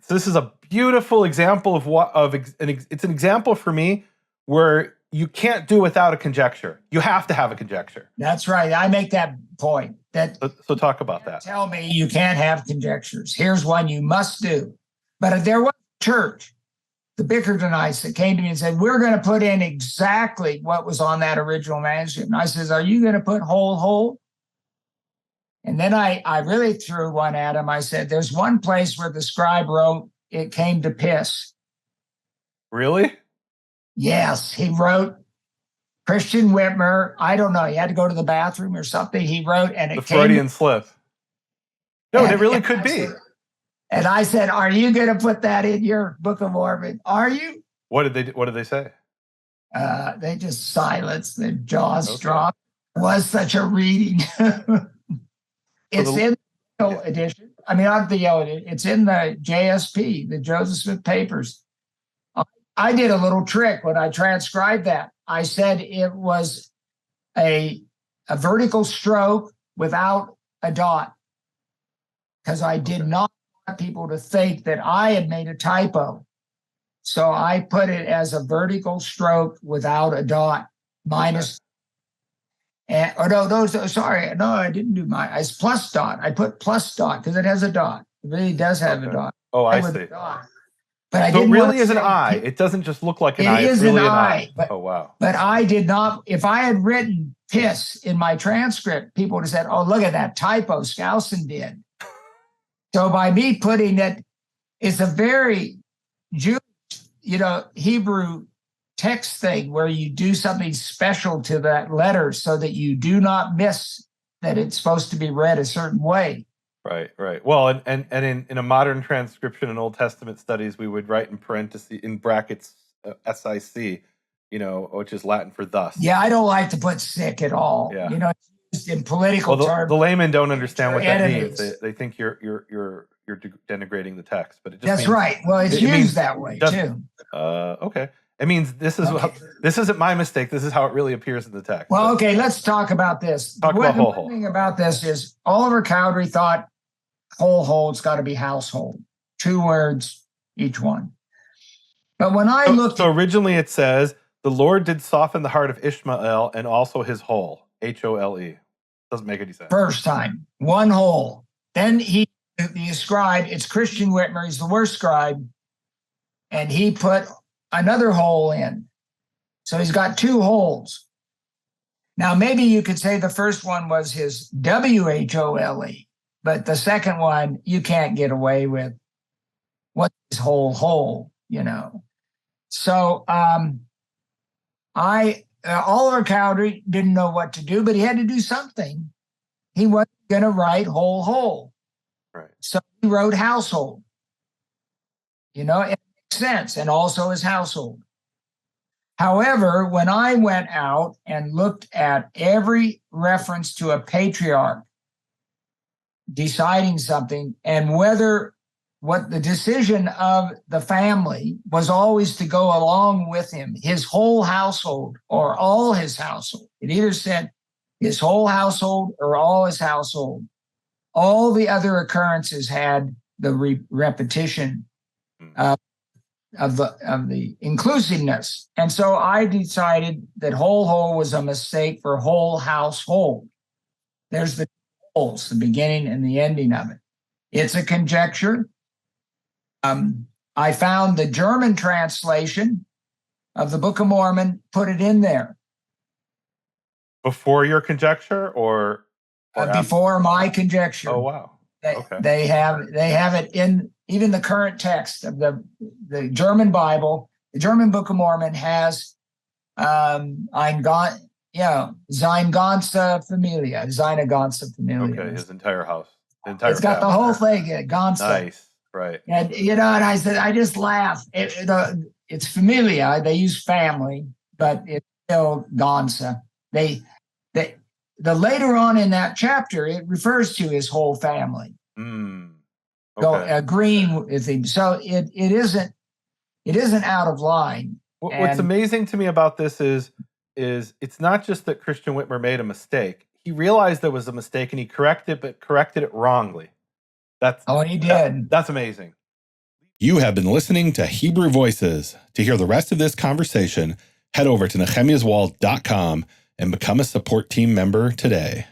So this is a beautiful example of it's an example for me where you can't do without a conjecture. You have to have a conjecture. That's right. I make that point. So talk about that. Tell me you can't have conjectures. Here's one you must do. But if there was a church, the Bickertonites, that came to me and said, we're going to put in exactly what was on that original manuscript. And I says, are you going to put whole? And then I really threw one at him. I said, there's one place where the scribe wrote, it came to piss. Really? Yes, he wrote Christian Whitmer. I don't know. He had to go to the bathroom or something. He wrote, and it the Freudian slip. No, it really could be. And I said, are you going to put that in your Book of Mormon? Are you? What did they say? They just silenced, their jaws dropped. It was such a reading. It's in the yellow edition. I mean, not the yellow edition. It's in the JSP, the Joseph Smith Papers. I did a little trick when I transcribed that. I said it was a vertical stroke without a dot, because I did not want people to think that I had made a typo. So I put it as a vertical stroke without a dot, minus. And, sorry, no, I didn't do mine. It's plus dot. I put plus dot because it has a dot. It really does have a dot. Oh, I see. But I so didn't it really is an I. It doesn't just look like an I. It is really an I. But, oh, wow. But I did not. If I had written piss in my transcript, people would have said, oh, look at that typo Skousen did. So by me putting it, it's a very Jewish, Hebrew text thing where you do something special to that letter so that you do not miss that it's supposed to be read a certain way. Right. Well, and in a modern transcription in Old Testament studies, we would write in parentheses, in brackets, SIC, which is Latin for thus. Yeah, I don't like to put sick at all. Yeah. It's used in political terms. The laymen don't understand what that means. They think you're denigrating the text, but it just That's right. Well, it's used that way too. Okay. It means this isn't my mistake. This is how it really appears in the text. Well, okay, let's talk about this. One thing about this is Oliver Cowdery thought whole's got to be household. 2 words each one. But when I looked... So originally it says, the Lord did soften the heart of Ishmael and also his whole. HOLE. Doesn't make any sense. First time. One whole. Then the scribe, it's Christian Whitmer, he's the worst scribe, and he put another hole in. So he's got 2 holes. Now, maybe you could say the first one was his WHOLE, but the second one, you can't get away with what's his whole, So Oliver Cowdery didn't know what to do, but he had to do something. He wasn't going to write whole. Right. So he wrote household. It makes sense, and also his household. However, when I went out and looked at every reference to a patriarch deciding something, and what the decision of the family was always to go along with him, his whole household or all his household. It either said his whole household or all his household. All the other occurrences had the repetition of the inclusiveness. And so I decided that whole was a mistake for whole household. There's the holes, the beginning and the ending of it. It's a conjecture. I found the German translation of the Book of Mormon, put it in there. Before your conjecture or before my conjecture. Oh, wow. Okay. They have it in even the current text of the German Bible. The German Book of Mormon has seine ganze Familie, seine ganze Familie. Okay, his entire house. It's got the whole thing, ganze. Nice, right. And, and I said, I just laugh. It's Familia, they use family, but it's still ganze. The later on in that chapter, it refers to his whole family. Okay. So agreeing with him. So it isn't out of line. What's amazing to me about this is it's not just that Christian Whitmer made a mistake. He realized there was a mistake and he corrected it wrongly. He did. That's amazing. You have been listening to Hebrew Voices. To hear the rest of this conversation, head over to nehemiaswall.com and become a support team member today.